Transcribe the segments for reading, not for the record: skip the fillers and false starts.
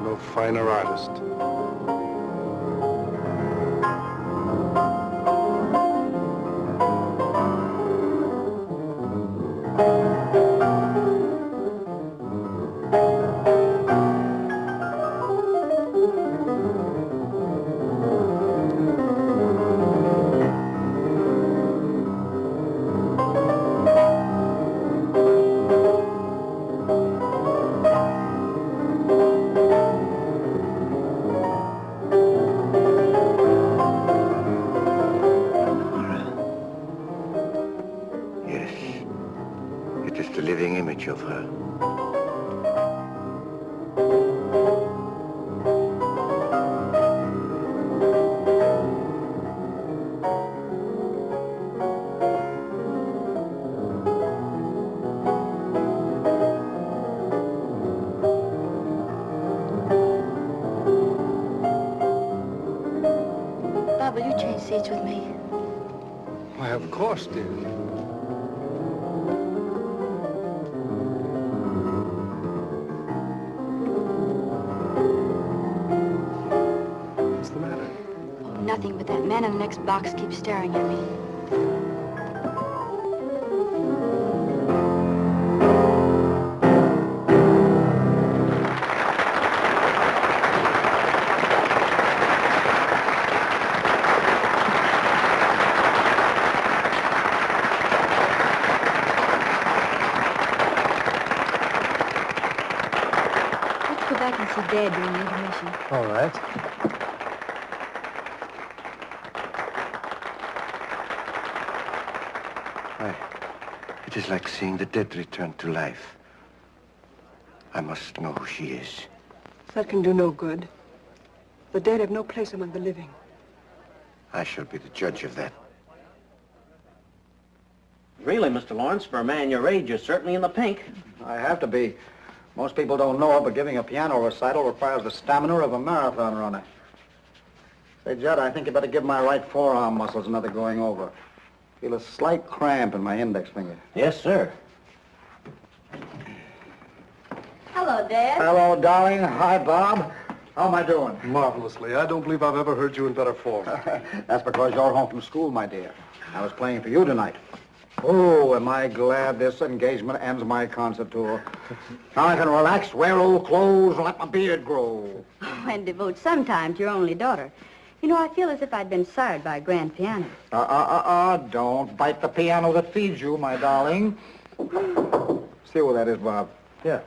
no finer artist. Of her. Bob, will you change seats with me? Why, of course, dear. Nothing, but that man in the next box keeps staring at me. Let's go back and see Dad during the intermission. All right. It is like seeing the dead return to life. I must know who she is. That can do no good. The dead have no place among the living. I shall be the judge of that. Really, Mr. Lawrence, for a man your age, you're certainly in the pink. I have to be. Most people don't know it, but giving a piano recital requires the stamina of a marathon runner. Say, Judd, I think you better give my right forearm muscles another going over. Feel a slight cramp in my index finger. Yes, sir. Hello, Dad. Hello, darling. Hi, Bob. How am I doing? Marvelously. I don't believe I've ever heard you in better form. That's because you're home from school, my dear. I was playing for you tonight. Oh, am I glad this engagement ends my concert tour. Now I can relax, wear old clothes, and let my beard grow. Oh, and devote some time to your only daughter. You know, I feel as if I'd been sired by a grand pianist. Don't bite the piano that feeds you, my darling. See what that is, Bob. Yeah.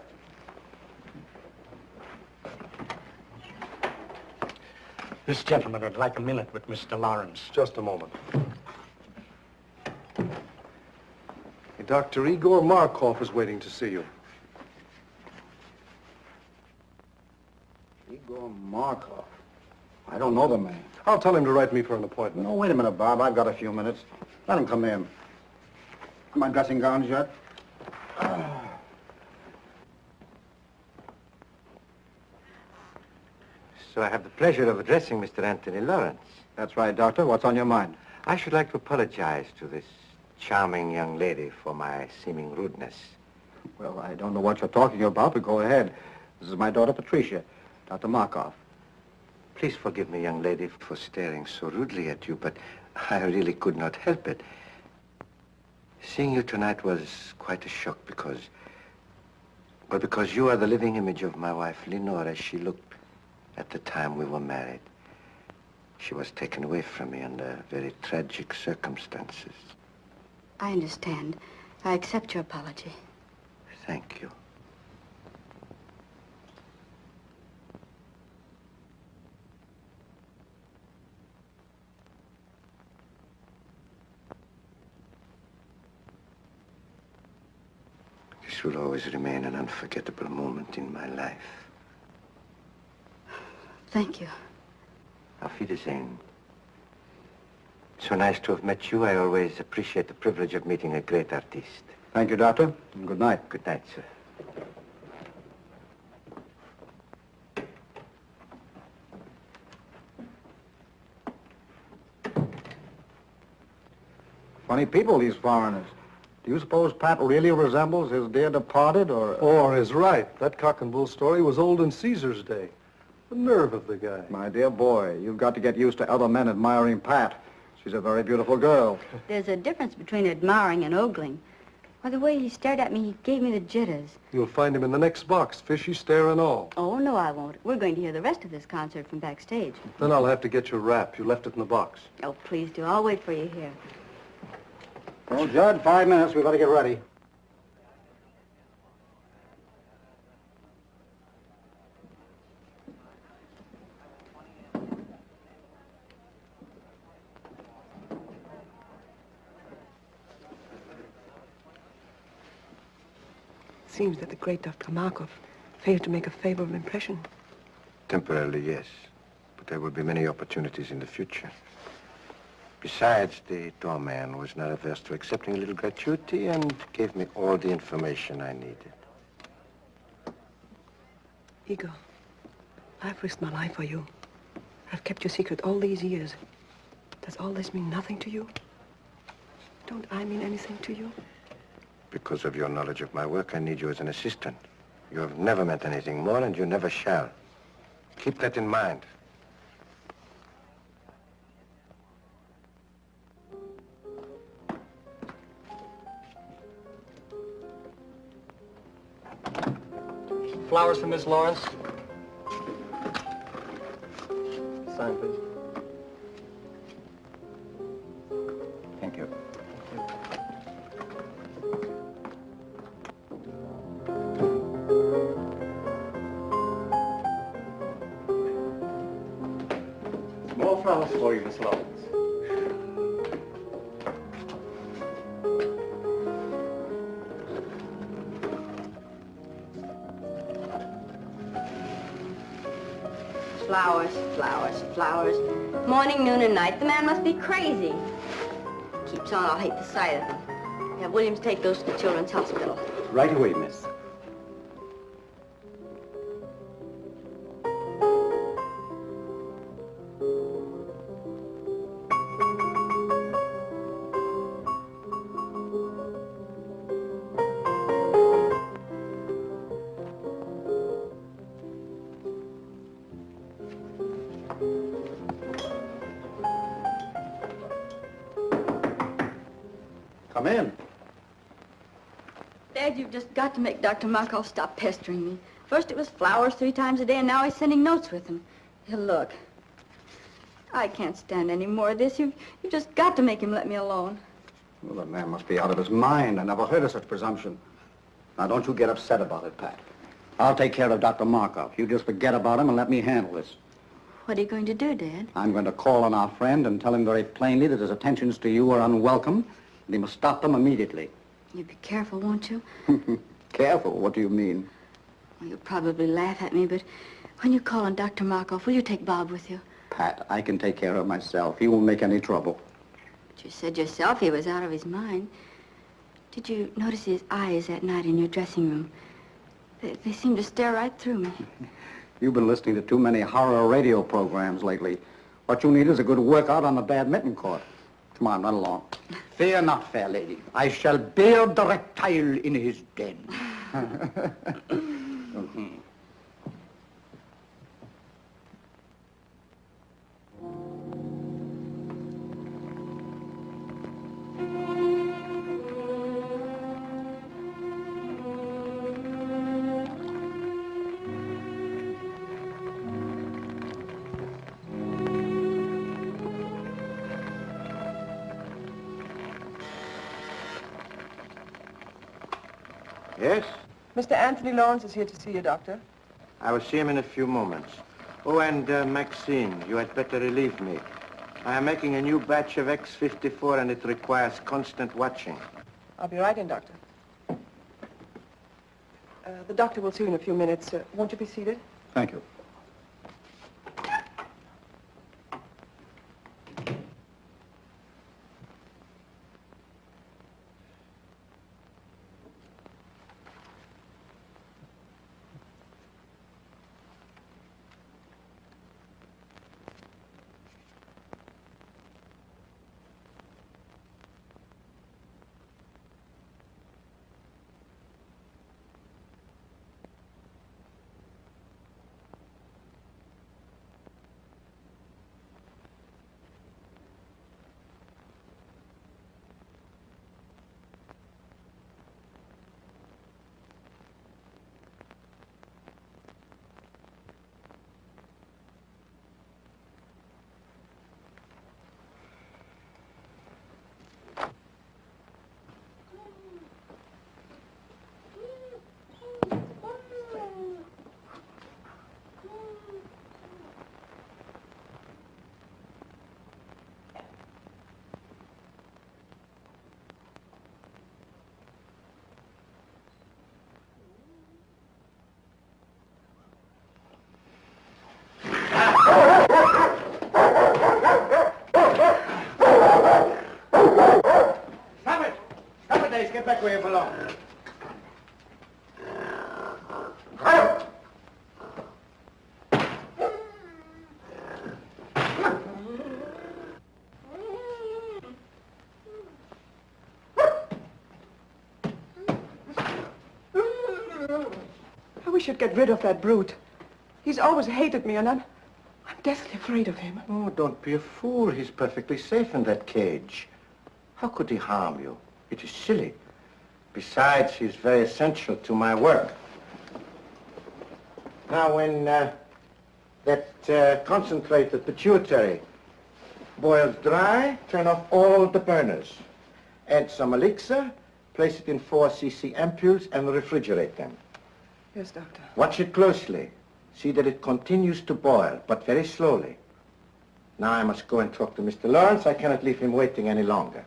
This gentleman would like a minute with Mr. Lawrence. Just a moment. Hey, Dr. Igor Markoff is waiting to see you. Igor Markoff? I don't know the man. I'll tell him to write me for an appointment. No, wait a minute, Bob. I've got a few minutes. Let him come in. Are my dressing gowns yet? So I have the pleasure of addressing Mr. Anthony Lawrence. That's right, Doctor. What's on your mind? I should like to apologize to this charming young lady for my seeming rudeness. Well, I don't know what you're talking about, but go ahead. This is my daughter, Patricia, Dr. Markoff. Please forgive me, young lady, for staring so rudely at you, but I really could not help it. Seeing you tonight was quite a shock because you are the living image of my wife, Lenore, as she looked at the time we were married. She was taken away from me under very tragic circumstances. I understand. I accept your apology. Thank you. This will always remain an unforgettable moment in my life. Thank you. Auf Wiedersehen. So nice to have met you. I always appreciate the privilege of meeting a great artist. Thank you, Doctor, and good night. Good night, sir. Funny people, these foreigners. Do you suppose Pat really resembles his dear departed, or... Or is right. That cock and bull story was old in Caesar's day. The nerve of the guy. My dear boy, you've got to get used to other men admiring Pat. She's a very beautiful girl. There's a difference between admiring and ogling. Why, the way he stared at me, he gave me the jitters. You'll find him in the next box, fishy stare and all. Oh, no, I won't. We're going to hear the rest of this concert from backstage. Then I'll have to get your wrap. You left it in the box. Oh, please do. I'll wait for you here. Well, Judd, 5 minutes. We better get ready. It seems that the great Dr. Markoff failed to make a favorable impression. Temporarily, yes. But there will be many opportunities in the future. Besides, the doorman was not averse to accepting a little gratuity and gave me all the information I needed. Igor, I've risked my life for you. I've kept your secret all these years. Does all this mean nothing to you? Don't I mean anything to you? Because of your knowledge of my work, I need you as an assistant. You have never meant anything more, and you never shall. Keep that in mind. Flowers for Miss Lawrence. Sign, please. Thank you. More flowers for you, Miss Lawrence. Flowers, flowers, flowers. Morning, noon, and night. The man must be crazy. Keeps on, I'll hate the sight of him. Have Williams take those to the Children's Hospital. Right away, miss. Come in. Dad, you've just got to make Dr. Markoff stop pestering me. First it was flowers 3 times a day, and now he's sending notes with them. Here, look. I can't stand any more of this. You've just got to make him let me alone. Well, the man must be out of his mind. I never heard of such presumption. Now, don't you get upset about it, Pat. I'll take care of Dr. Markoff. You just forget about him and let me handle this. What are you going to do, Dad? I'm going to call on our friend and tell him very plainly that his attentions to you are unwelcome, and he must stop them immediately. You be careful, won't you? Careful? What do you mean? Well, you'll probably laugh at me, but when you call on Dr. Markoff, will you take Bob with you? Pat, I can take care of myself. He won't make any trouble. But you said yourself he was out of his mind. Did you notice his eyes that night in your dressing room? They seemed to stare right through me. You've been listening to too many horror radio programs lately. What you need is a good workout on the badminton court. Come on, run along. Fear not, fair lady. I shall bear the reptile in his den. Yes? Mr. Anthony Lawrence is here to see you, Doctor. I will see him in a few moments. Oh, and Maxine, you had better relieve me. I am making a new batch of X54 and it requires constant watching. I'll be right in, Doctor. The doctor will see you in a few minutes. Won't you be seated? Thank you. back where you belong. We should get rid of that brute. He's always hated me, and I'm deathly afraid of him. Oh, don't be a fool. He's perfectly safe in that cage. How could he harm you? It is silly. Besides, he's very essential to my work. Now, when that concentrated pituitary boils dry, turn off all the burners. Add some elixir, place it in 4 cc ampoules, and refrigerate them. Yes, Doctor. Watch it closely. See that it continues to boil, but very slowly. Now I must go and talk to Mr. Lawrence. I cannot leave him waiting any longer.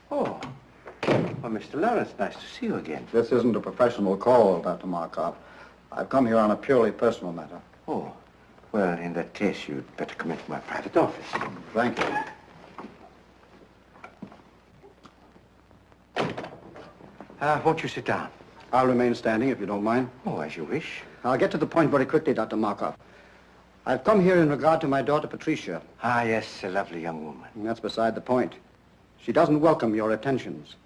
Oh, well, Mr. Lawrence, nice to see you again. This isn't a professional call, Dr. Markoff. I've come here on a purely personal matter. Oh, well, in that case, you'd better come into my private office. Thank you. Won't you sit down? I'll remain standing if you don't mind. Oh, as you wish. I'll get to the point very quickly, Dr. Markoff. I've come here in regard to my daughter, Patricia. Ah, yes, a lovely young woman. And that's beside the point. She doesn't welcome your attentions.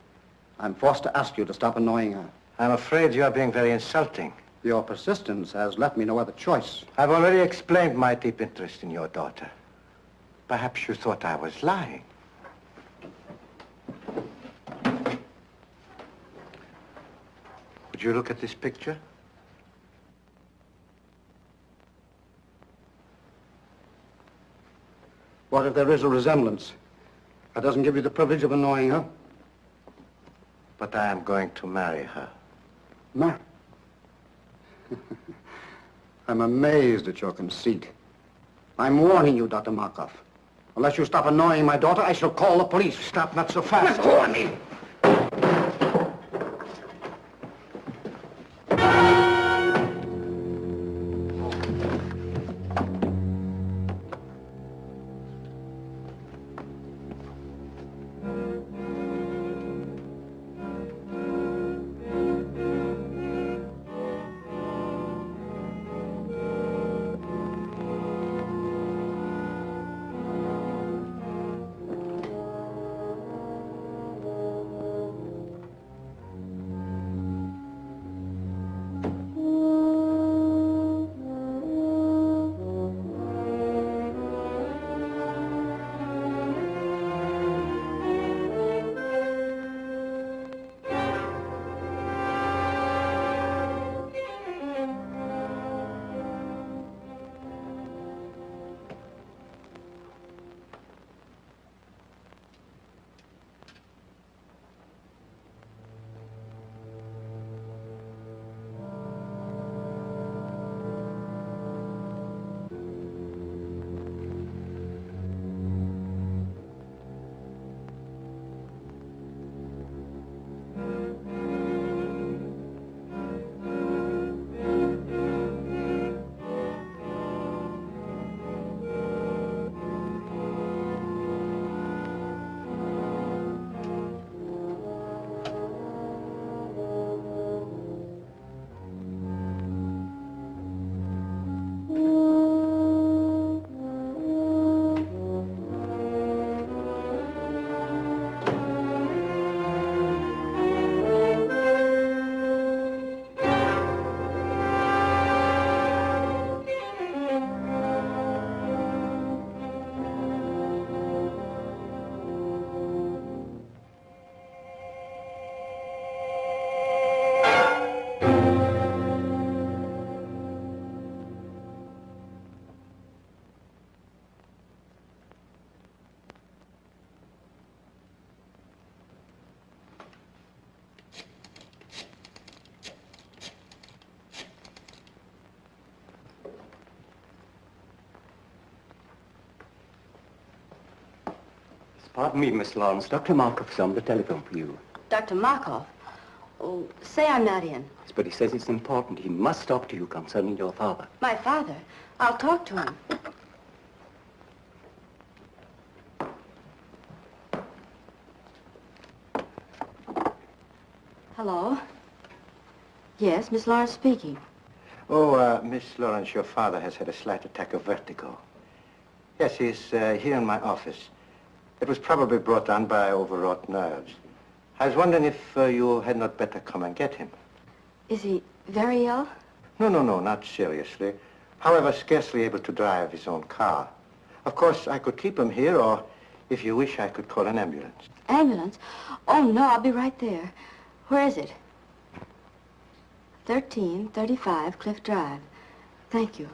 I'm forced to ask you to stop annoying her. I'm afraid you're being very insulting. Your persistence has left me no other choice. I've already explained my deep interest in your daughter. Perhaps you thought I was lying. Would you look at this picture? What if there is a resemblance? That doesn't give you the privilege of annoying her. But I am going to marry her. Marry? I'm amazed at your conceit. I'm warning you, Dr. Markoff. Unless you stop annoying my daughter, I shall call the police. Stop, not so fast. Let go of me! Pardon me, Miss Lawrence. Dr. Markoff's on the telephone for you. Dr. Markoff? Oh, say I'm not in. But he says it's important. He must talk to you concerning your father. My father? I'll talk to him. Hello? Yes, Miss Lawrence speaking. Oh, Miss Lawrence, your father has had a slight attack of vertigo. Yes, he's here in my office. It was probably brought on by overwrought nerves. I was wondering if you had not better come and get him. Is he very ill? No, not seriously. However, scarcely able to drive his own car. Of course, I could keep him here, or if you wish, I could call an ambulance. Ambulance? Oh, no, I'll be right there. Where is it? 1335 Cliff Drive. Thank you.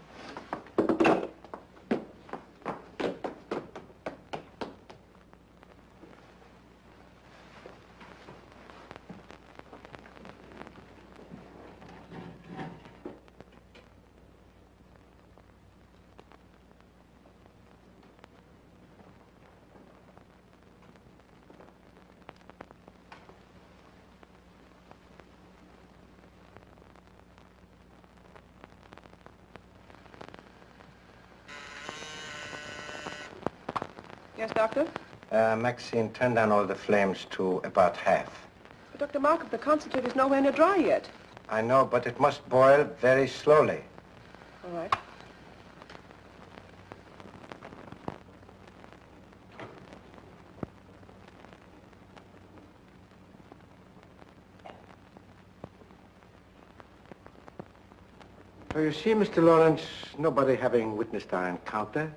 Yes, Doctor? Maxine, turn down all the flames to about half. But Dr. Markoff, the concentrate is nowhere near dry yet. I know, but it must boil very slowly. All right. So you see, Mr. Lawrence, nobody having witnessed our encounter,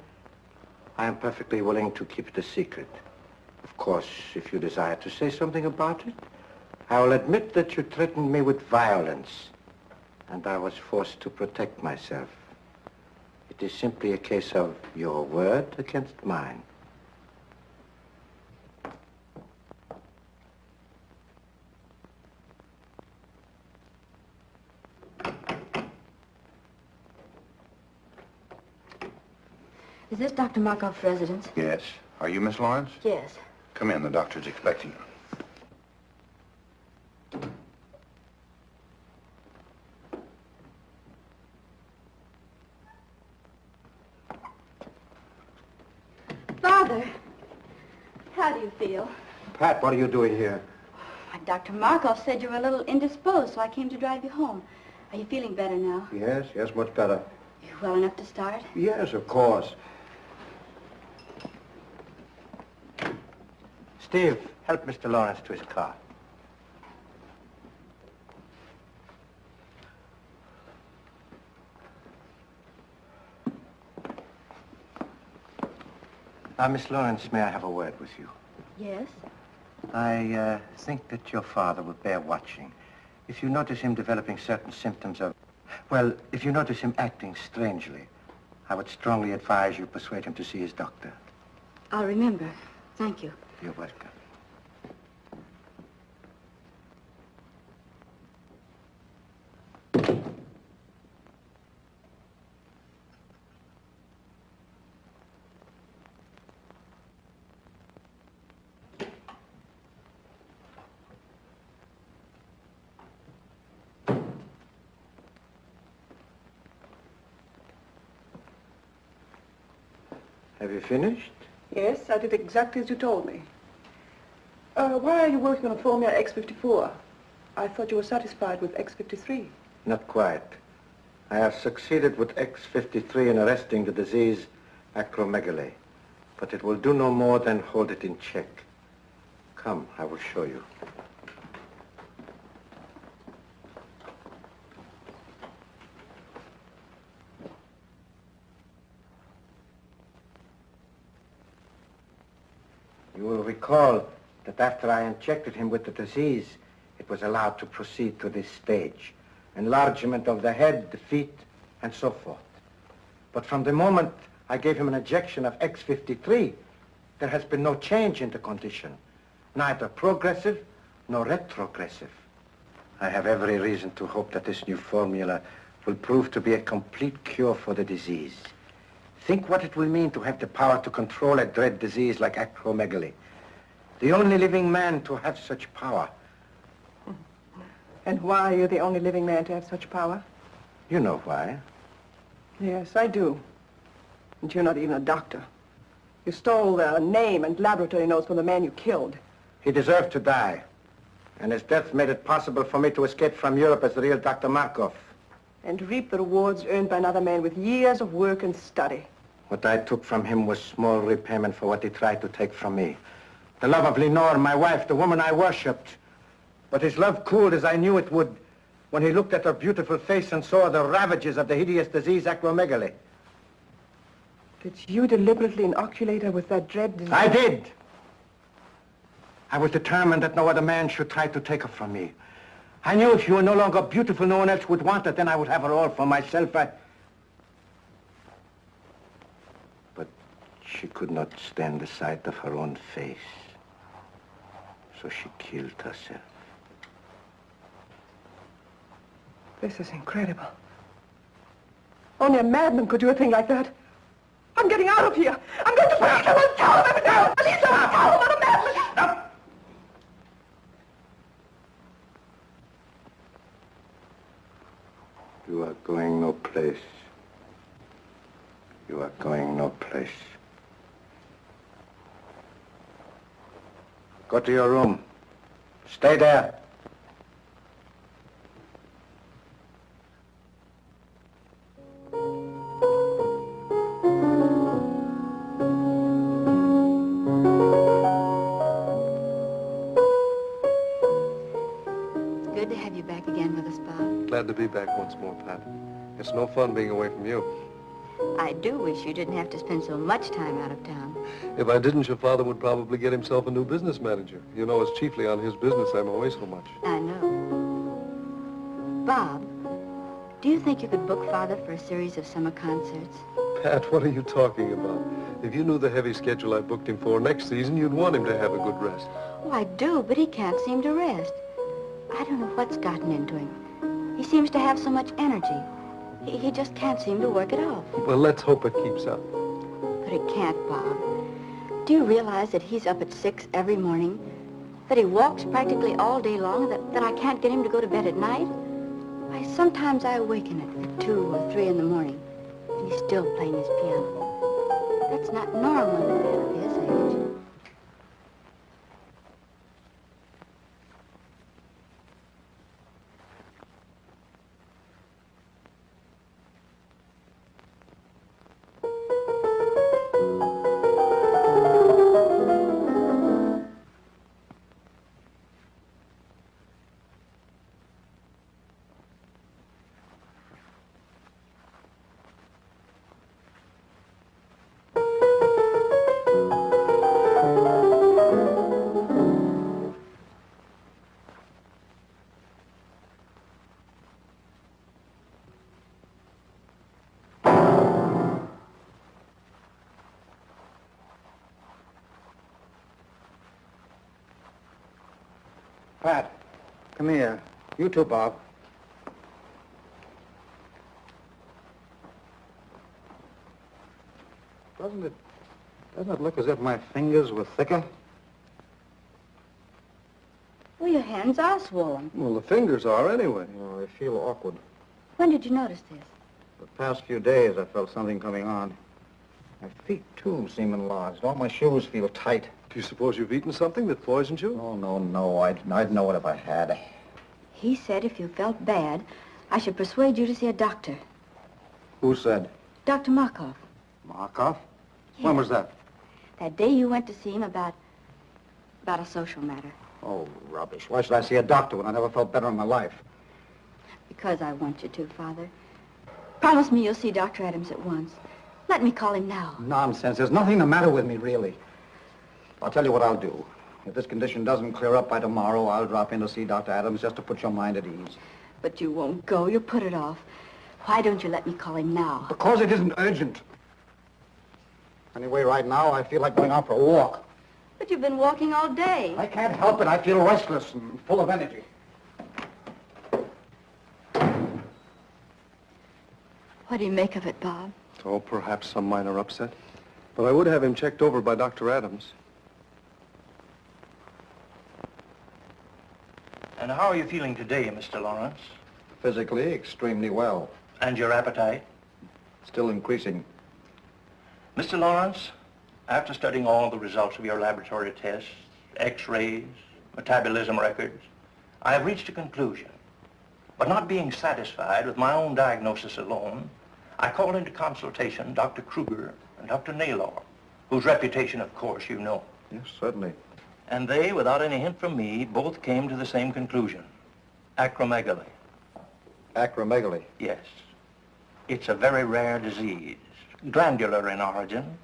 I am perfectly willing to keep it a secret. Of course, if you desire to say something about it, I will admit that you threatened me with violence, and I was forced to protect myself. It is simply a case of your word against mine. Is this Dr. Markoff's residence? Yes. Are you Miss Lawrence? Yes. Come in. The doctor's expecting you. Father, how do you feel? Pat, what are you doing here? Dr. Markoff said you were a little indisposed, so I came to drive you home. Are you feeling better now? Yes, much better. You well enough to start? Yes, of course. Steve, help Mr. Lawrence to his car. Now, Miss Lawrence, may I have a word with you? Yes. I think that your father will bear watching. If you notice him developing certain symptoms of... Well, if you notice him acting strangely, I would strongly advise you persuade him to see his doctor. I'll remember. Thank you. You're welcome. Have you finished? Yes, I did exactly as you told me. Why are you working on a formula X54? I thought you were satisfied with X53. Not quite. I have succeeded with X53 in arresting the disease acromegaly, but it will do no more than hold it in check. Come, I will show you. You will recall that after I injected him with the disease, it was allowed to proceed to this stage. Enlargement of the head, the feet, and so forth. But from the moment I gave him an injection of X53, there has been no change in the condition. Neither progressive nor retrogressive. I have every reason to hope that this new formula will prove to be a complete cure for the disease. Think what it will mean to have the power to control a dread disease like acromegaly. The only living man to have such power. And why are you the only living man to have such power? You know why. Yes, I do. And you're not even a doctor. You stole the name and laboratory notes from the man you killed. He deserved to die. And his death made it possible for me to escape from Europe as the real Dr. Markoff. And reap the rewards earned by another man with years of work and study. What I took from him was small repayment for what he tried to take from me. The love of Lenore, my wife, the woman I worshipped. But his love cooled as I knew it would when he looked at her beautiful face and saw the ravages of the hideous disease acromegaly. Did you deliberately inoculate her with that dread disease? I did. I was determined that no other man should try to take her from me. I knew if she were no longer beautiful, no one else would want her, then I would have her all for myself. But she could not stand the sight of her own face. So she killed herself. This is incredible. Only a madman could do a thing like that. I'm getting out of here. I'm going to police someone. Tell them everything. Police someone. Tell them I'm a madman. Stop! You are going no place. You are going no place. Go to your room. Stay there. Good to have you back again with us, Bob. Glad to be back once more, Pat. It's no fun being away from you. I do wish you didn't have to spend so much time out of town. If I didn't, your father would probably get himself a new business manager. You know, it's chiefly on his business I'm away so much. I know. Bob, do you think you could book Father for a series of summer concerts? Pat, what are you talking about? If you knew the heavy schedule I booked him for next season, you'd want him to have a good rest. Oh, I do, but he can't seem to rest. I don't know what's gotten into him. He seems to have so much energy. He just can't seem to work it off. Well, let's hope it keeps up. But it can't, Bob. Do you realize that he's up at 6 every morning? That he walks practically all day long? That I can't get him to go to bed at night? Why, sometimes I awaken at 2 or 3 in the morning, and he's still playing his piano. That's not normal in a man of his age. Pat, come here. You too, Bob. Doesn't it look as if my fingers were thicker? Well, your hands are swollen. Well, the fingers are anyway. Oh, I feel awkward. When did you notice this? The past few days, I felt something coming on. My feet, too, seem enlarged. All my shoes feel tight. Do you suppose you've eaten something that poisoned you? Oh, no. I'd know it if I had. He said if you felt bad, I should persuade you to see a doctor. Who said? Dr. Markoff. Markoff? Yes. When was that? That day you went to see him about a social matter. Oh, rubbish. Why should I see a doctor when I never felt better in my life? Because I want you to, Father. Promise me you'll see Dr. Adams at once. Let me call him now. Nonsense. There's nothing the matter with me, really. I'll tell you what I'll do. If this condition doesn't clear up by tomorrow, I'll drop in to see Dr. Adams just to put your mind at ease. But you won't go. You'll put it off. Why don't you let me call him now? Because it isn't urgent. Anyway, right now, I feel like going out for a walk. But you've been walking all day. I can't help it. I feel restless and full of energy. What do you make of it, Bob? Oh, perhaps some minor upset. But I would have him checked over by Dr. Adams. And how are you feeling today, Mr. Lawrence? Physically, extremely well. And your appetite? Still increasing. Mr. Lawrence, after studying all the results of your laboratory tests, x-rays, metabolism records, I have reached a conclusion. But not being satisfied with my own diagnosis alone, I called into consultation Dr. Kruger and Dr. Naylor, whose reputation, of course, you know. Yes, certainly. And they, without any hint from me, both came to the same conclusion. Acromegaly. Acromegaly? Yes. It's a very rare disease, glandular in origin,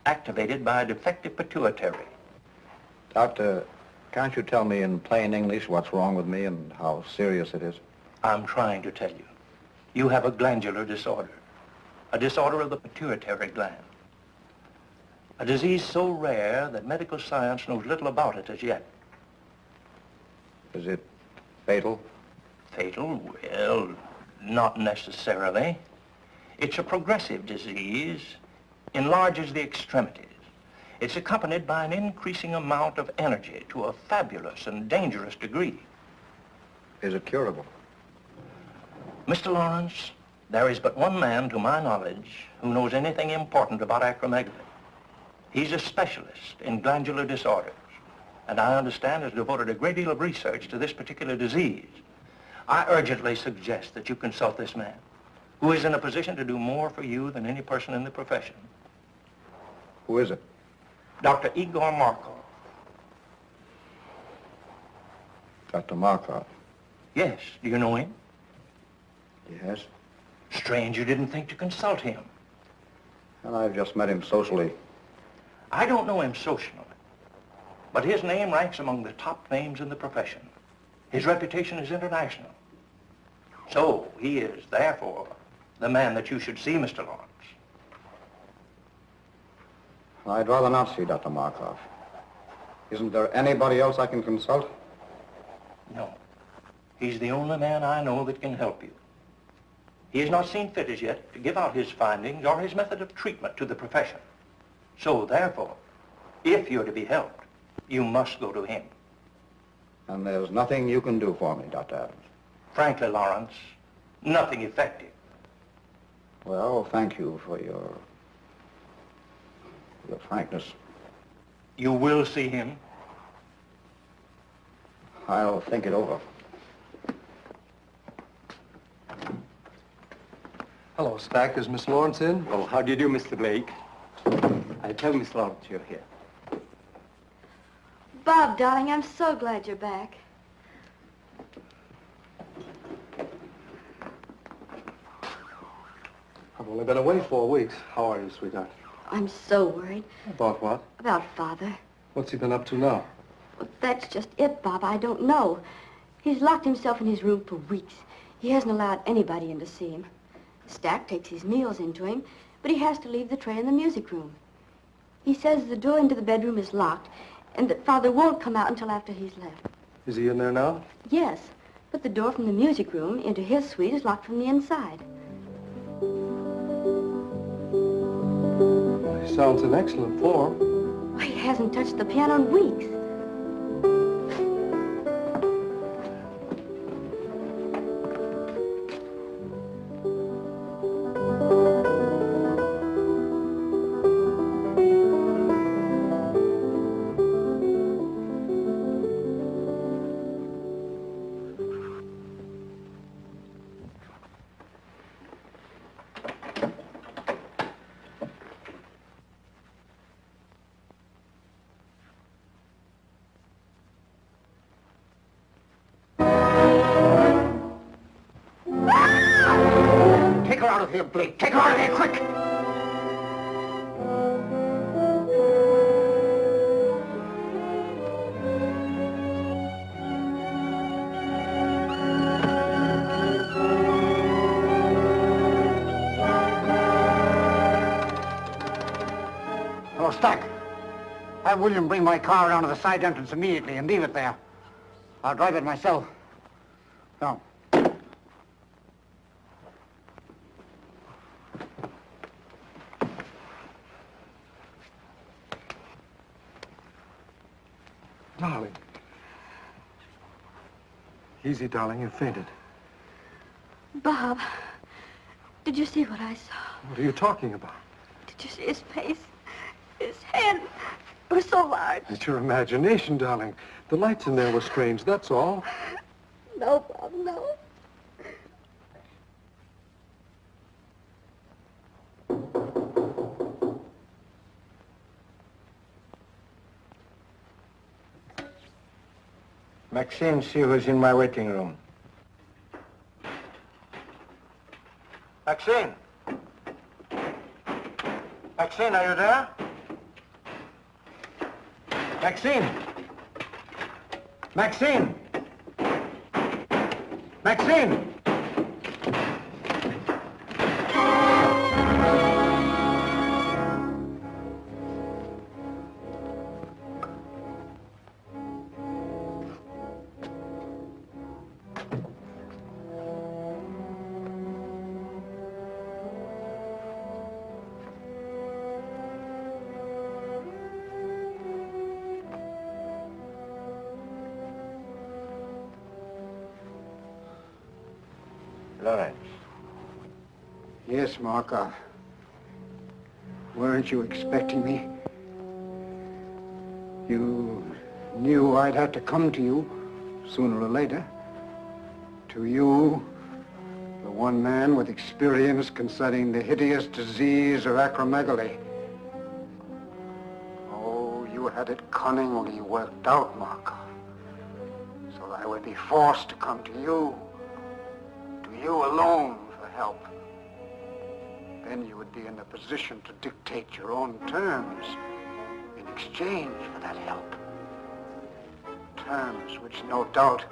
activated by a defective pituitary. Doctor, can't you tell me in plain English what's wrong with me and how serious it is? I'm trying to tell you. You have a glandular disorder, a disorder of the pituitary gland. A disease so rare that medical science knows little about it as yet. Is it fatal? Fatal? Well, not necessarily. It's a progressive disease, enlarges the extremities. It's accompanied by an increasing amount of energy to a fabulous and dangerous degree. Is it curable? Mr. Lawrence, there is but one man, to my knowledge, who knows anything important about acromegaly. He's a specialist in glandular disorders, and I understand has devoted a great deal of research to this particular disease. I urgently suggest that you consult this man, who is in a position to do more for you than any person in the profession. Who is it? Dr. Igor Markoff. Dr. Markoff? Yes. Do you know him? Yes. Strange you didn't think to consult him. Well, I've just met him socially. I don't know him socially, but his name ranks among the top names in the profession. His reputation is international. So he is, therefore, the man that you should see, Mr. Lawrence. I'd rather not see Dr. Markoff. Isn't there anybody else I can consult? No. He's the only man I know that can help you. He has not seen fit as yet to give out his findings or his method of treatment to the profession. So, therefore, if you're to be helped, you must go to him. And there's nothing you can do for me, Dr. Adams? Frankly, Lawrence, nothing effective. Well, thank you for your frankness. You will see him? I'll think it over. Hello, Stack. Is Miss Lawrence in? Well, how do you do, Mr. Blake? I'll tell Miss Lawrence you're here. Bob, darling, I'm so glad you're back. I've only been away 4 weeks. How are you, sweetheart? I'm so worried. About what? About Father. What's he been up to now? Well, that's just it, Bob. I don't know. He's locked himself in his room for weeks. He hasn't allowed anybody in to see him. Stack takes his meals into him, but he has to leave the tray in the music room. He says the door into the bedroom is locked and that Father won't come out until after he's left. Is he in there now? Yes, but the door from the music room into his suite is locked from the inside. He sounds in excellent form. He hasn't touched the piano in weeks. Take her out of here, Blake. Take her out of here, quick! Hello, Stack. Have William bring my car around to the side entrance immediately and leave it there. I'll drive it myself. No. Darling. Easy, darling. You fainted. Bob, did you see what I saw? What are you talking about? Did you see his face? His head was so large. It's your imagination, darling. The lights in there were strange, that's all. No, Bob, no. Maxine, see who's in my waiting room. Maxine! Maxine, are you there? Maxine! Maxine! Maxine! Lawrence. Yes, Markoff. Weren't you expecting me? You knew I'd have to come to you sooner or later. To you, the one man with experience concerning the hideous disease of acromegaly. Oh, you had it cunningly worked out, Markoff. So I would be forced to come to you alone for help. Then you would be in a position to dictate your own terms in exchange for that help. Terms which no doubt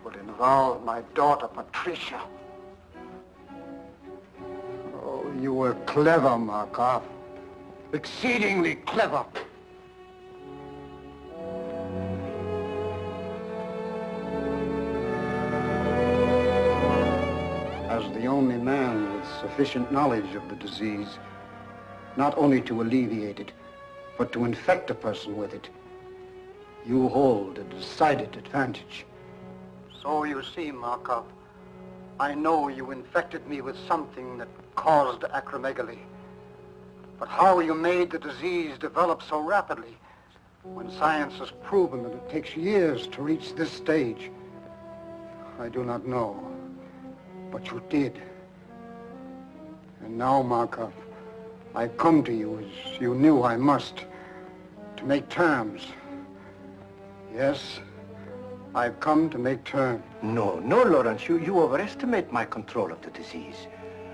would involve my daughter, Patricia. Oh, you were clever, Markoff. Exceedingly clever. As the only man with sufficient knowledge of the disease, not only to alleviate it, but to infect a person with it, you hold a decided advantage. So you see, Markoff, I know you infected me with something that caused acromegaly. But how you made the disease develop so rapidly, when science has proven that it takes years to reach this stage, I do not know. But you did. And now, Markoff, I've come to you as you knew I must, to make terms. Yes, I've come to make terms. No, Lawrence, you overestimate my control of the disease.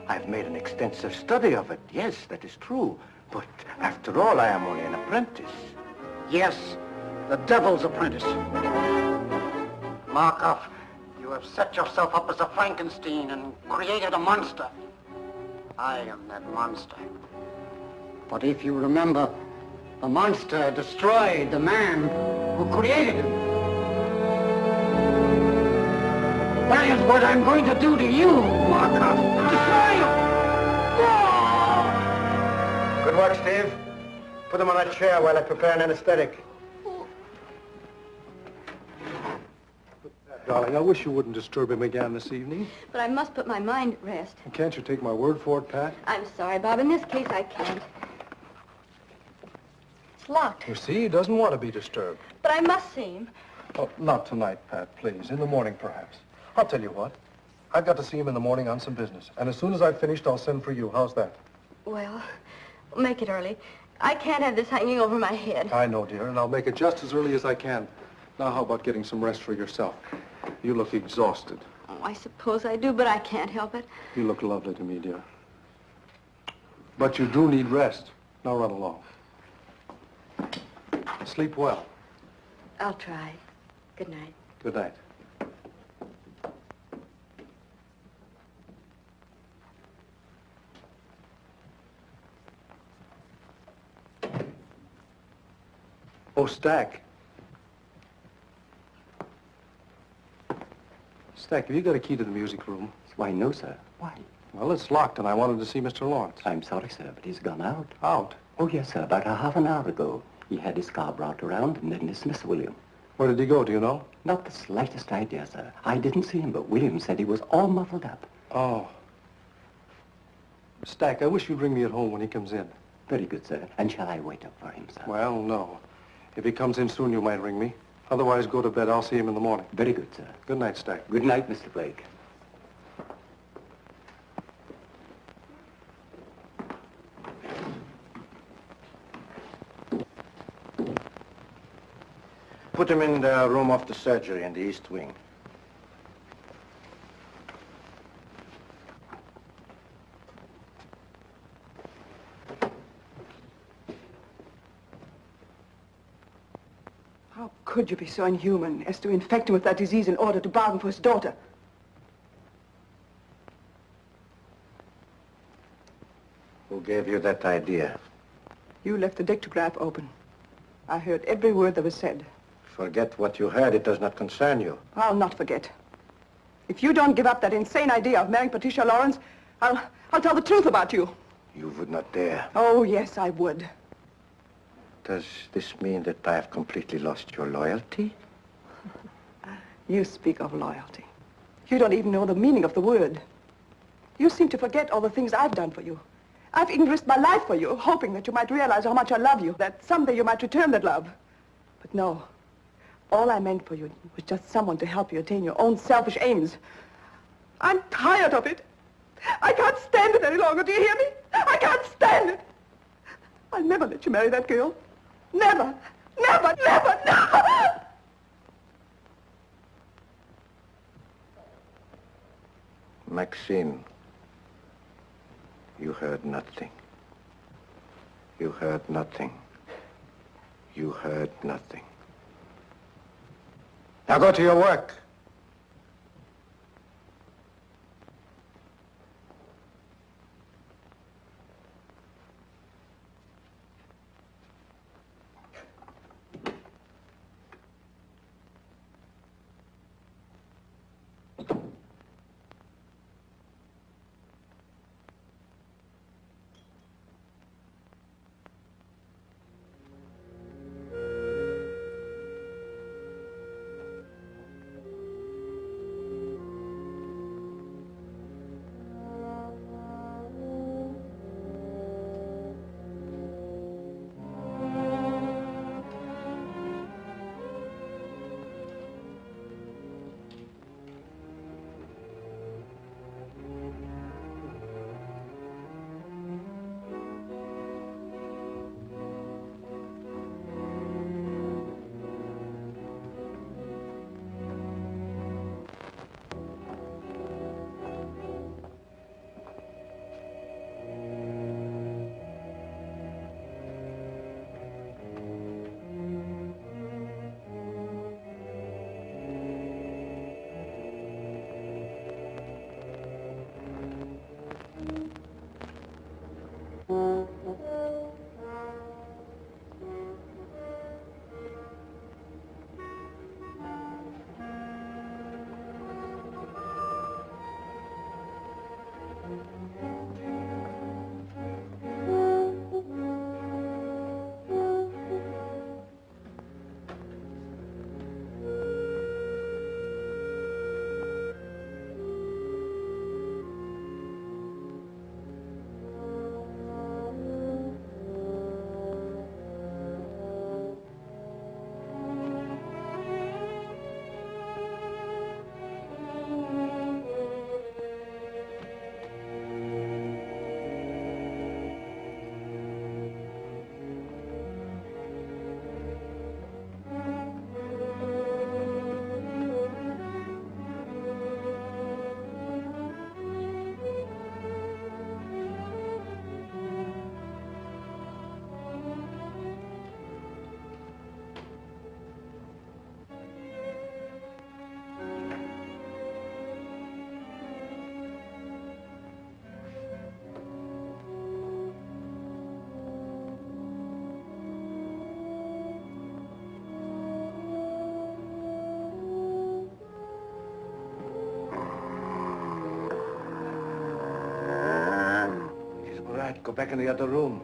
I've made an extensive study of it. Yes, that is true. But after all, I am only an apprentice. Yes, the devil's apprentice. Markoff, you have set yourself up as a Frankenstein and created a monster. I am that monster. But if you remember, the monster destroyed the man who created him. That is what I'm going to do to you, Markoff. Destroy you! Oh! Good work, Steve. Put him on a chair while I prepare an anesthetic. Darling, I wish you wouldn't disturb him again this evening. But I must put my mind at rest. Can't you take my word for it, Pat? I'm sorry, Bob. In this case, I can't. It's locked. You see, he doesn't want to be disturbed. But I must see him. Oh, not tonight, Pat, please. In the morning, perhaps. I'll tell you what. I've got to see him in the morning on some business. And as soon as I've finished, I'll send for you. How's that? Well, make it early. I can't have this hanging over my head. I know, dear, and I'll make it just as early as I can. Now, how about getting some rest for yourself? You look exhausted. Oh, I suppose I do, but I can't help it. You look lovely to me, dear. But you do need rest. Now run along. Sleep well. I'll try. Good night. Good night. Oh, Stack. Stack, have you got a key to the music room? Why, no, sir. Why? Well, it's locked, and I wanted to see Mr. Lawrence. I'm sorry, sir, but he's gone out. Out? Oh, yes, sir. About a half an hour ago. He had his car brought around and then dismissed William. Where did he go, do you know? Not the slightest idea, sir. I didn't see him, but William said he was all muffled up. Oh. Stack, I wish you'd ring me at home when he comes in. Very good, sir. And shall I wait up for him, sir? Well, no. If he comes in soon, you might ring me. Otherwise, go to bed. I'll see him in the morning. Very good, sir. Good night, Stack. Good night, Mr. Blake. Put him in the room of the surgery in the East Wing. How could you be so inhuman as to infect him with that disease in order to bargain for his daughter? Who gave you that idea? You left the dictograph open. I heard every word that was said. Forget what you heard. It does not concern you. I'll not forget. If you don't give up that insane idea of marrying Patricia Lawrence, I'll tell the truth about you. You would not dare. Oh, yes, I would. Does this mean that I have completely lost your loyalty? You speak of loyalty. You don't even know the meaning of the word. You seem to forget all the things I've done for you. I've even risked my life for you, hoping that you might realize how much I love you, that someday you might return that love. But no. All I meant for you was just someone to help you attain your own selfish aims. I'm tired of it. I can't stand it any longer, do you hear me? I can't stand it. I'll never let you marry that girl. Never, never, never, never! Maxine, you heard nothing. You heard nothing. You heard nothing. Now go to your work. Go back in the other room.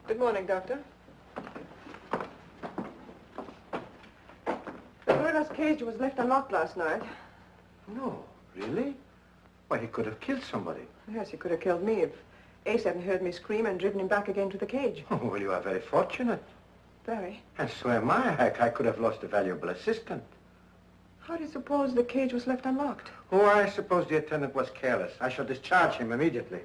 Good morning, Doctor. The murderer's cage was left unlocked last night. No, really? Why, he could have killed somebody. Yes, he could have killed me if Ace hadn't heard me scream and driven him back again to the cage. Oh, well, you are very fortunate. Very. And so am I. I could have lost a valuable assistant. How do you suppose the cage was left unlocked? Oh, I suppose the attendant was careless. I shall discharge him immediately.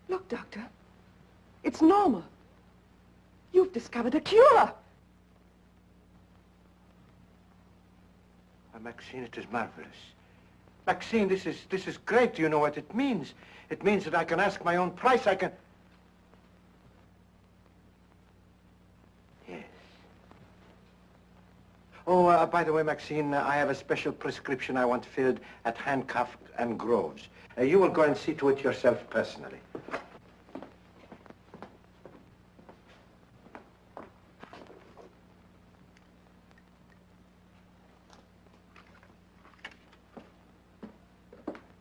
Look, Doctor. It's normal. You've discovered a cure. Maxine, it is marvelous. Maxine, this is great. Do you know what it means? It means that I can ask my own price. I can... Yes. Oh, by the way, Maxine, I have a special prescription I want filled at Handcuff and Groves. You will go and see to it yourself personally.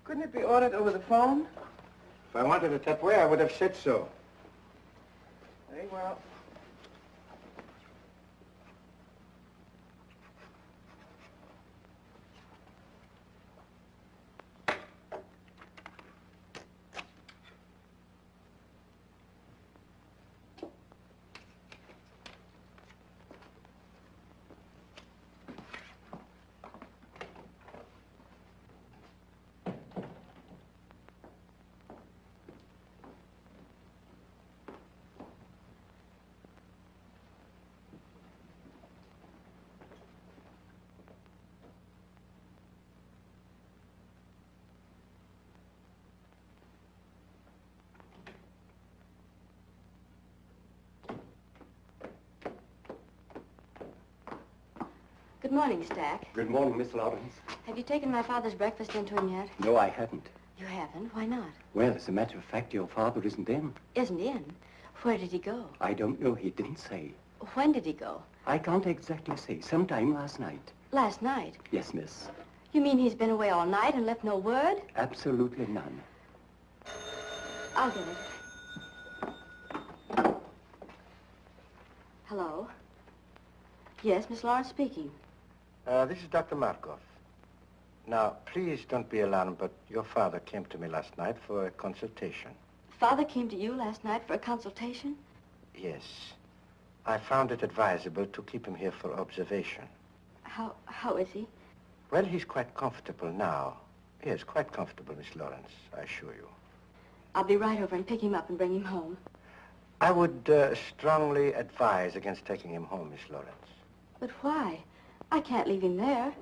Couldn't it be ordered over the phone? If I wanted it that way, I would have said so. Very well. Good morning, Stack. Good morning, Miss Lawrence. Have you taken my father's breakfast into him yet? No, I haven't. You haven't? Why not? Well, as a matter of fact, your father isn't in. Isn't in? Where did he go? I don't know. He didn't say. When did he go? I can't exactly say. Sometime last night. Last night? Yes, miss. You mean he's been away all night and left no word? Absolutely none. I'll get it. Hello? Yes, Miss Lawrence speaking. This is Dr. Markoff. Now, please don't be alarmed, but your father came to me last night for a consultation. Father came to you last night for a consultation? Yes. I found it advisable to keep him here for observation. How is he? Well, he's quite comfortable now. Yes, quite comfortable, Miss Lawrence, I assure you. I'll be right over and pick him up and bring him home. I would strongly advise against taking him home, Miss Lawrence. But why? I can't leave him there.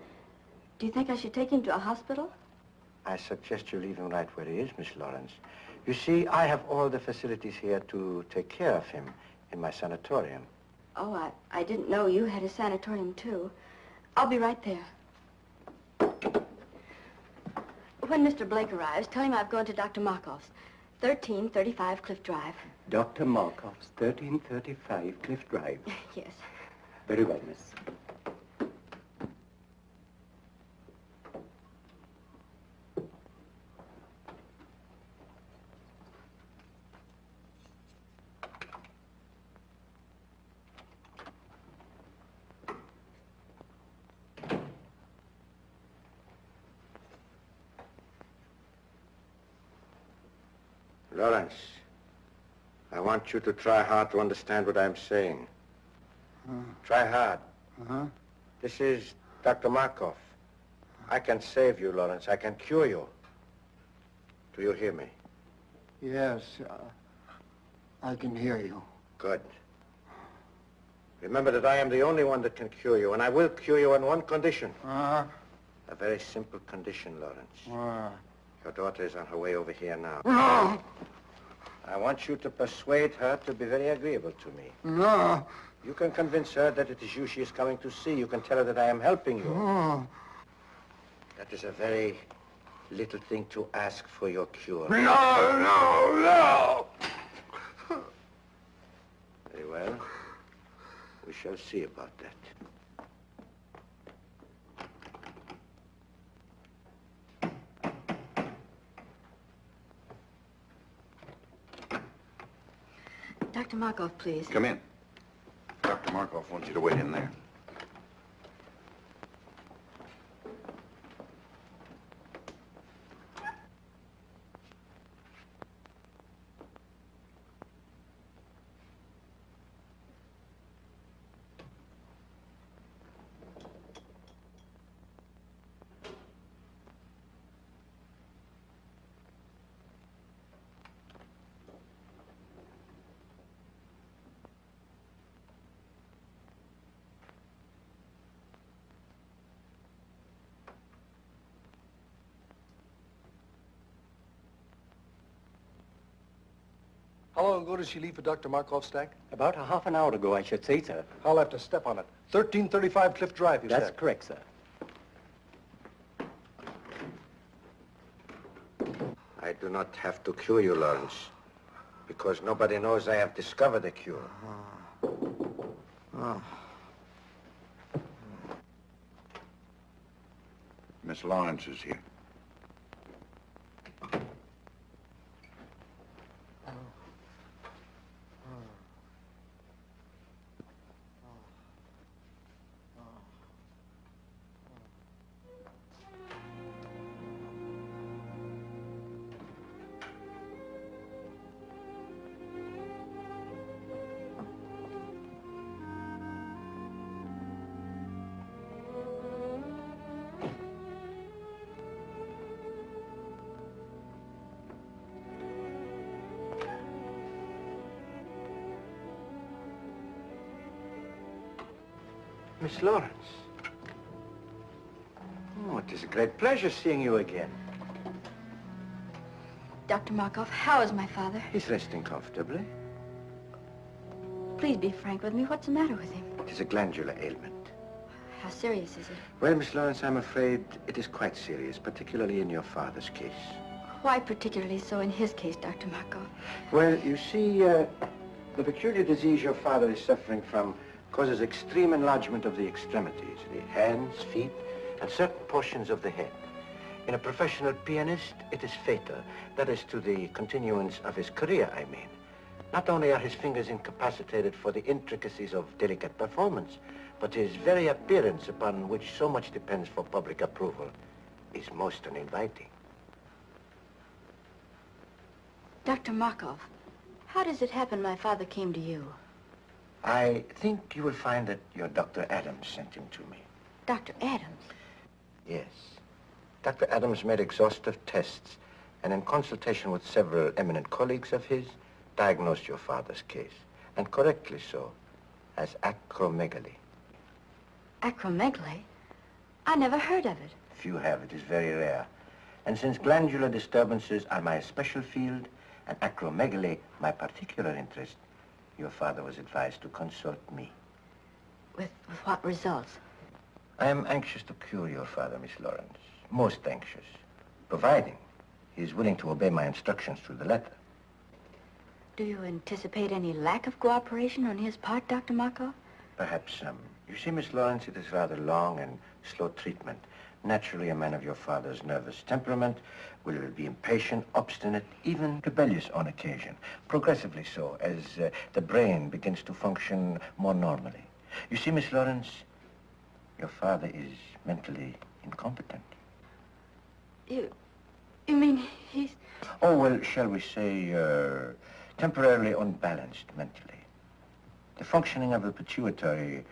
Do you think I should take him to a hospital? I suggest you leave him right where he is, Miss Lawrence. You see, I have all the facilities here to take care of him in my sanatorium. Oh, I didn't know you had a sanatorium, too. I'll be right there. When Mr. Blake arrives, tell him I've gone to Dr. Markoff's, 1335 Cliff Drive. Dr. Markoff's, 1335 Cliff Drive. Yes. Very well, miss. Lawrence, I want you to try hard to understand what I'm saying. Try hard. This is Dr. Markoff. I can save you, Lawrence. I can cure you. Do you hear me? Yes, I can hear you. Good. Remember that I am the only one that can cure you, and I will cure you on one condition. A very simple condition, Lawrence. Your daughter is on her way over here now. No! I want you to persuade her to be very agreeable to me. No! You can convince her that it is you she is coming to see. You can tell her that I am helping you. No! That is a very little thing to ask for your cure. No, no, no! Very well. We shall see about that. Dr. Markoff, please. Come in. Dr. Markoff wants you to wait in there. How long ago did she leave for Dr. Markoff's stack? About a half an hour ago, I should say, sir. I'll have to step on it. 1335 Cliff Drive, you said? That's correct, sir. I do not have to cure you, Lawrence, because nobody knows I have discovered a cure. Miss Lawrence is here. Miss Lawrence. Oh, it is a great pleasure seeing you again. Dr. Markoff, how is my father? He's resting comfortably. Please be frank with me. What's the matter with him? It is a glandular ailment. How serious is it? Well, Miss Lawrence, I'm afraid it is quite serious, particularly in your father's case. Why particularly so in his case, Dr. Markoff? Well, you see, the peculiar disease your father is suffering from causes extreme enlargement of the extremities, the hands, feet, and certain portions of the head. In a professional pianist, it is fatal. That is to the continuance of his career, I mean. Not only are his fingers incapacitated for the intricacies of delicate performance, but his very appearance, upon which so much depends for public approval, is most uninviting. Dr. Markoff, how does it happen my father came to you? I think you will find that your Dr. Adams sent him to me. Dr. Adams? Yes. Dr. Adams made exhaustive tests and in consultation with several eminent colleagues of his, diagnosed your father's case, and correctly so, as acromegaly. Acromegaly? I never heard of it. Few have. It is very rare. And since glandular disturbances are my special field and acromegaly my particular interest, your father was advised to consult me. With what results? I am anxious to cure your father, Miss Lawrence. Most anxious. Providing he is willing to obey my instructions to the letter. Do you anticipate any lack of cooperation on his part, Dr. Markoff? Perhaps some. You see, Miss Lawrence, it is rather long and slow treatment. Naturally, a man of your father's nervous temperament will be impatient, obstinate, even rebellious on occasion. Progressively so, as the brain begins to function more normally. You see, Miss Lawrence, your father is mentally incompetent. You mean he's... Oh, well, shall we say, temporarily unbalanced mentally. The functioning of the pituitary,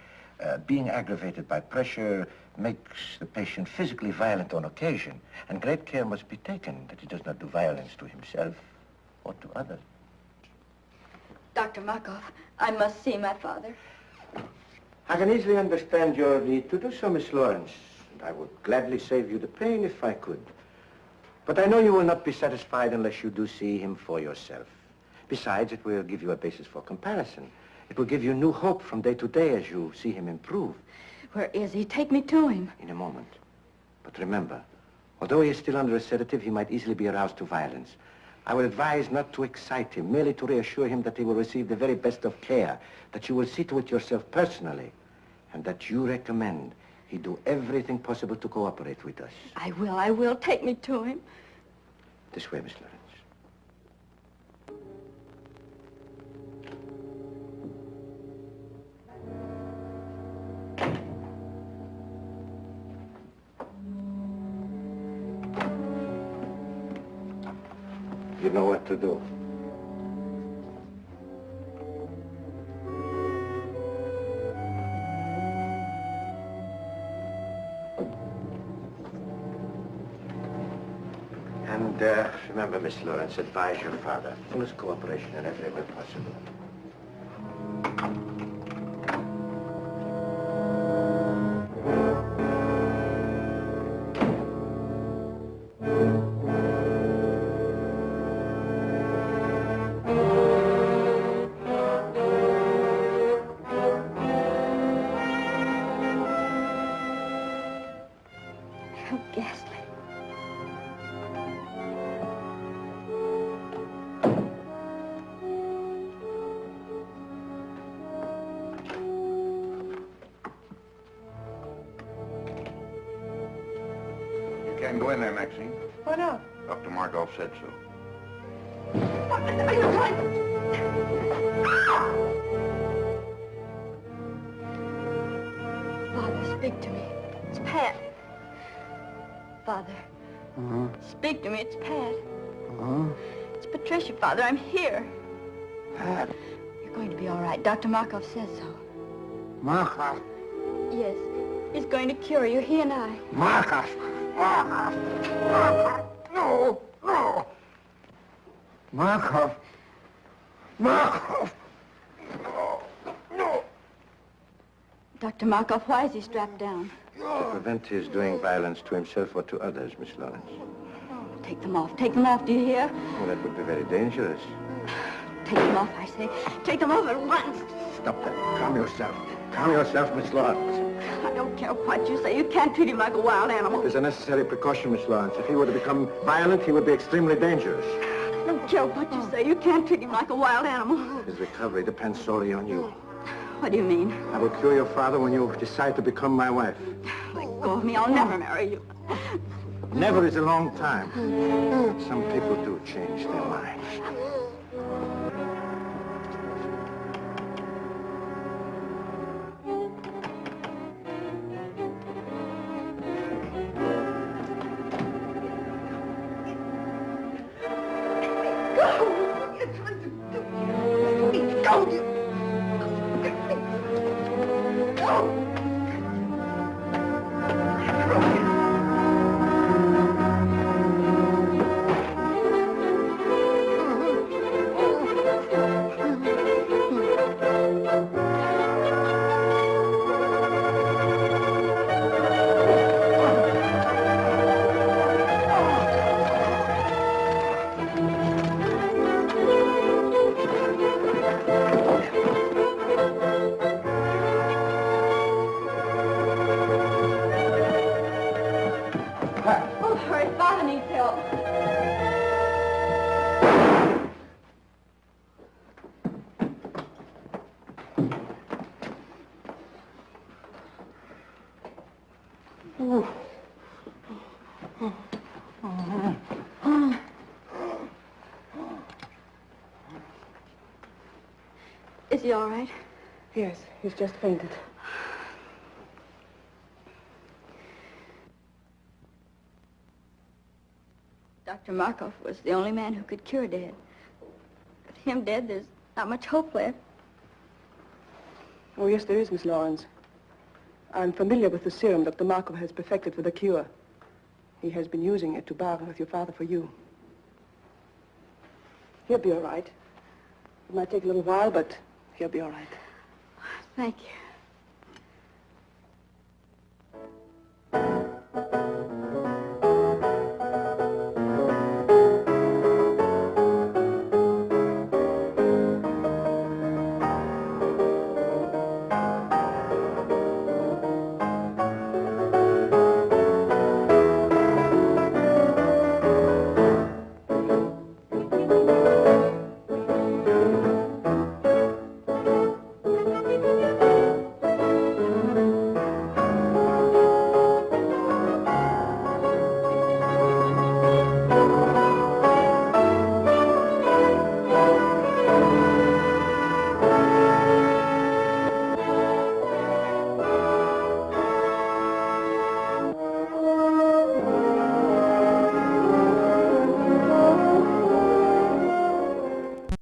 being aggravated by pressure, makes the patient physically violent on occasion, and great care must be taken that he does not do violence to himself or to others. Dr. Markoff, I must see my father. I can easily understand your need to do so, Miss Lawrence. And I would gladly save you the pain if I could. But I know you will not be satisfied unless you do see him for yourself. Besides, it will give you a basis for comparison. It will give you new hope from day to day as you see him improve. Where is he? Take me to him. In a moment. But remember, although he is still under a sedative, he might easily be aroused to violence. I would advise not to excite him, merely to reassure him that he will receive the very best of care, that you will see to it yourself personally, and that you recommend he do everything possible to cooperate with us. I will. Take me to him. This way, Miss Lawrence. You know what to do. And remember, Miss Lawrence, advise your father. Fullest cooperation in every way possible. How ghastly. You can't go in there, Maxine. Why not? Dr. Markoff said so. Are you right? Father, speak to me. It's Pat. Father. Speak to me. It's Pat. It's Patricia, Father. I'm here. Pat. You're going to be all right. Dr. Markoff says so. Markoff. Yes. He's going to cure you, he and I. Markoff. Markoff. Markoff. No. No. Markoff. Markoff. No. No. Dr. Markoff, why is he strapped down? To prevent his doing violence to himself or to others, Miss Lawrence. Take them off. Take them off, do you hear? Well, that would be very dangerous. Take them off, I say. Take them off at once. Stop that. Calm yourself. Calm yourself, Miss Lawrence. I don't care what you say. You can't treat him like a wild animal. It is a necessary precaution, Miss Lawrence. If he were to become violent, he would be extremely dangerous. I don't care what you say. You can't treat him like a wild animal. His recovery depends solely on you. What do you mean? I will cure your father when you decide to become my wife. Let go of me. I'll never marry you. Never is a long time. Some people do change their minds. Oh, hurry. Father needs help. Is he all right? Yes, he's just fainted. Dr. Markoff was the only man who could cure Dad. With him dead, there's not much hope left. Oh, yes, there is, Miss Lawrence. I'm familiar with the serum Dr. Markoff has perfected for the cure. He has been using it to bargain with your father for you. He'll be all right. It might take a little while, but he'll be all right. Thank you.